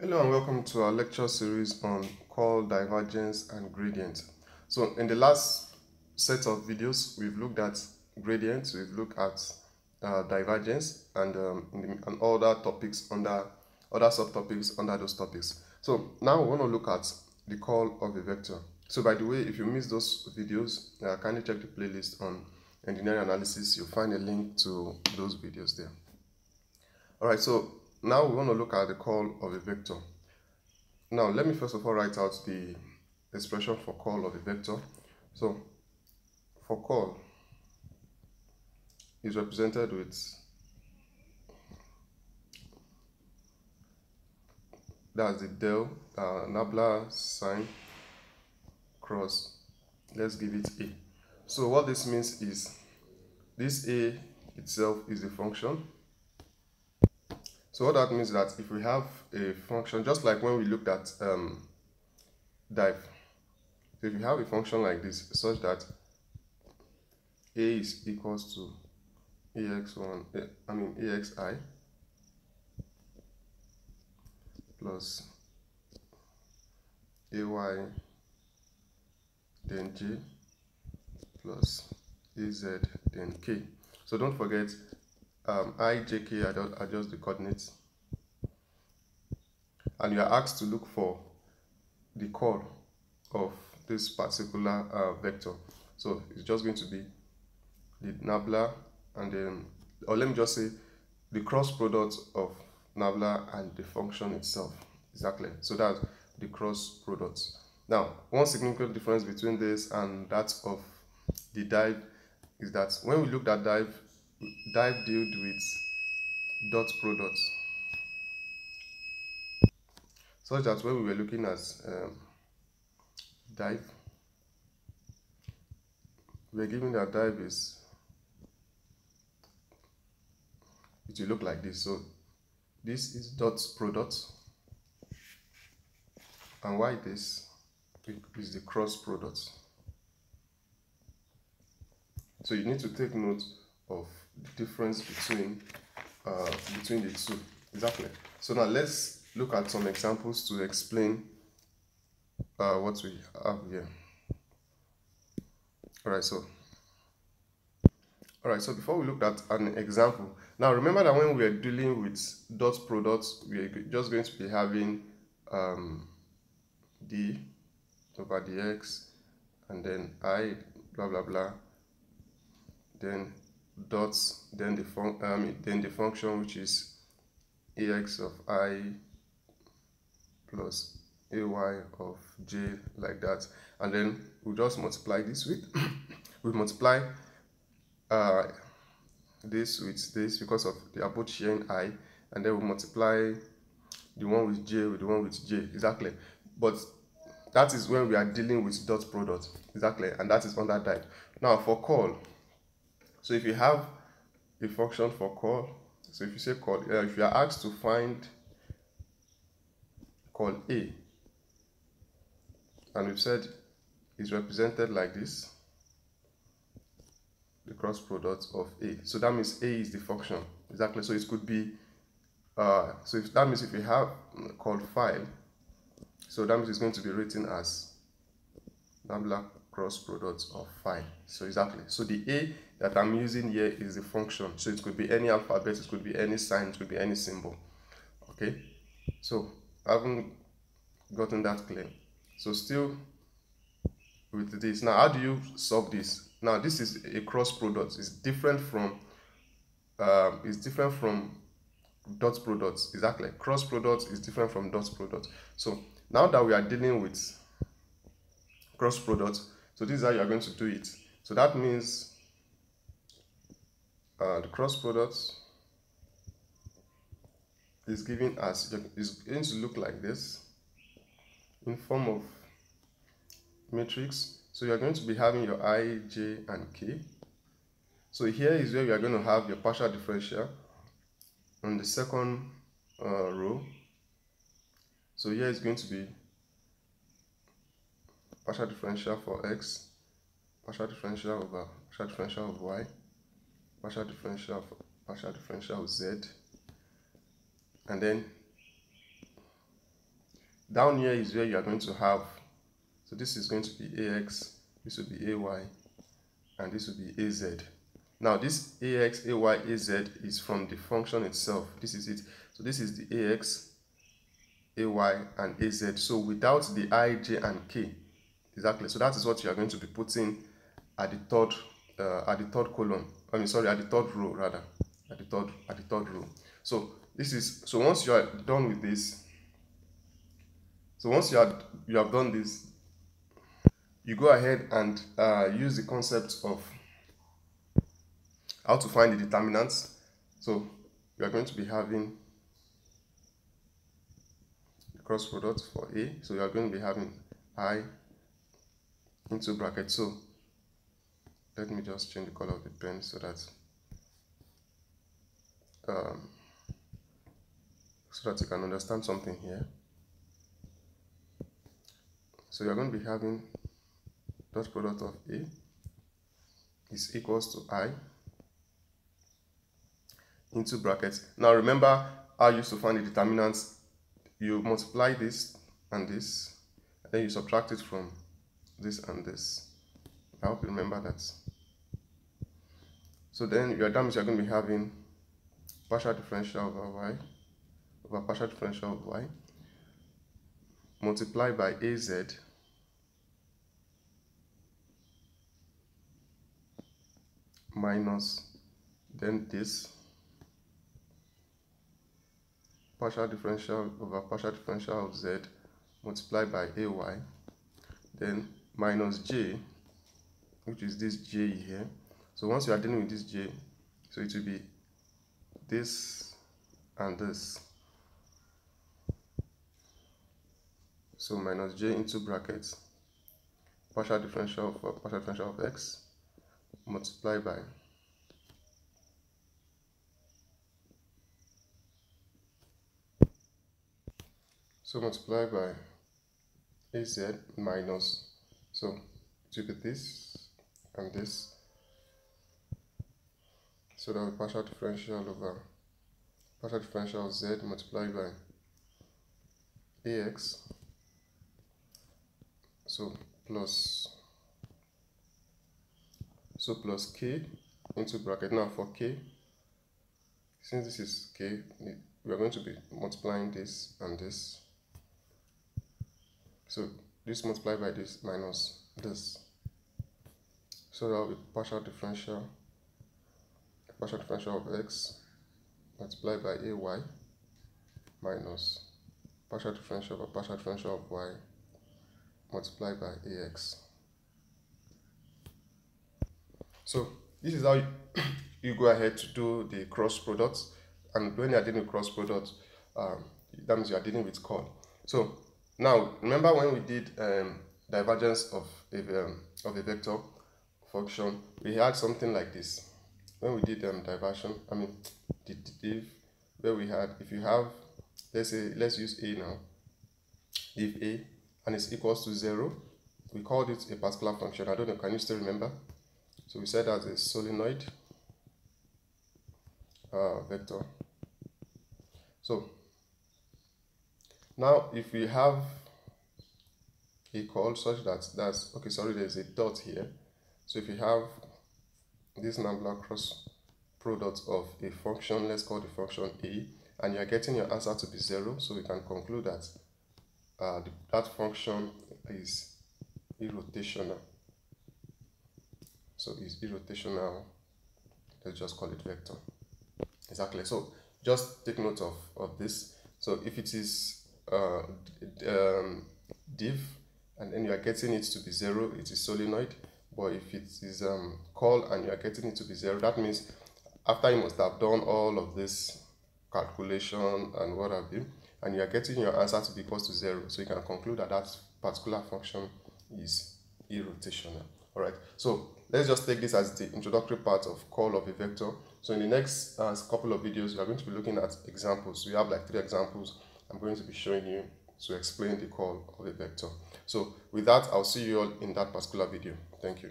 Hello and welcome to our lecture series on curl, divergence and gradient. So in the last set of videos we've looked at gradients, we've looked at divergence and other topics under other subtopics under those topics. So now we want to look at the curl of a vector. So by the way, if you missed those videos, kindly check the playlist on engineering analysis. You'll find a link to those videos there. Alright, so now we want to look at the curl of a vector. Now let me first of all write out the expression for curl of a vector. So for curl is represented with that's the del nabla sign cross, let's give it a. So what this means is this a itself is a function. So what that means is that if we have a function, just like when we looked at div, so if you have a function like this such that a is equals to axi plus ay then j plus az then k. So don't forget I, j, k are just the coordinates, and you are asked to look for the curl of this particular vector. So it's just going to be the nabla and then, or let me just say the cross product of nabla and the function itself. Exactly. So that's the cross product. Now, one significant difference between this and that of the div is that when we looked at div dealt with dot products, such that when we were looking at div, we are given that div is, it will look like this. So this is dot product, and why this is the cross product. So you need to take note of the difference between the two. Exactly. So now let's look at some examples to explain what we have here. Alright, so before we look at an example, now remember that when we are dealing with dot products, we are just going to be having d over dx and then I blah blah blah, then dots, then the function which is ax of I plus ay of j, like that, and then we'll just multiply this with we multiply this with this because of they are both sharing I, and then we multiply the one with j with the one with j. Exactly. But that is when we are dealing with dot product. Exactly. And that is under div. Now for curl, so if you have a function for curl, so if you say curl, if you are asked to find curl a, and we've said is represented like this, the cross product of a. So that means a is the function. Exactly. So it could be so if that means if you have curl file, so that means it's going to be written as nabla cross product of phi. So exactly. So the a that I'm using here is the function. So it could be any alphabet, it could be any sign, it could be any symbol. Okay. So I haven't gotten that clear. So still with this, now how do you solve this? Now this is a cross product. It's different from dot products. Exactly. Cross product is different from dot product. So now that we are dealing with cross product, so this is how you are going to do it. So that means the cross product is given as, is going to look like this in form of matrix. So you are going to be having your I, j and k. So here is where you are going to have your partial differential on the second row. So here is going to be partial differential for x, partial differential over partial differential of y, partial differential of z, and then down here is where you are going to have, so this is going to be AX, this will be AY, and this will be AZ. Now this AX, AY, AZ is from the function itself. This is it. So this is the AX, AY, and AZ. So without the I, J, and K. Exactly. So that is what you are going to be putting at the third column. I mean, sorry, at the third row rather. At the third row. So this is, so once you are done with this, so once you have done this, you go ahead and use the concept of how to find the determinants. So we are going to be having the cross product for A. So you are going to be having I into bracket. So let me just change the color of the pen so that you can understand something here. So you're going to be having dot product of A is equals to I into brackets. Now remember how you used to find the determinants. You multiply this, and then you subtract it from this and this. I hope you remember that. So then you're going to be having partial differential over y over partial differential of y multiplied by AZ minus then this partial differential over partial differential of z multiplied by AY, then minus j, which is this j here. So once you are dealing with this j, so it will be this and this. So minus j into brackets partial differential of x multiplied by AZ minus, so it will be this and this. So that will be partial differential over partial differential of z multiplied by AX. So plus k into bracket. Now for k, since this is k, we are going to be multiplying this and this. So this multiplied by this minus this. So that will be partial differential of x multiplied by AY minus partial differential of y multiplied by AX. So this is how you go ahead to do the cross products, and when you are dealing with cross products, that means you are dealing with curl. So now remember when we did divergence of a vector function, we had something like this. When we did diversion, I mean the div, where we had, if you have, let's use A now, if A and it's equals to 0, we called it a particular function. I don't know, can you still remember? So we said that's a solenoid vector. So now if we have a call such that that's okay, sorry, there's a dot here. So if you have this number cross product of a function, let's call the function A, and you're getting your answer to be 0, so we can conclude that that function is irrotational. So it's irrotational, let's just call it vector. Exactly. So just take note of this. So if it is div and then you are getting it to be 0, it is solenoid. But if it is call and you are getting it to be 0, that means after you must have done all of this calculation and what have you, and you are getting your answer to be equals to 0, so you can conclude that that particular function is irrotational. All right, so let's just take this as the introductory part of call of a vector. So in the next couple of videos, we are going to be looking at examples. We have like 3 examples I'm going to be showing you to explain the call of a vector. So with that, I'll see you all in that particular video. Thank you.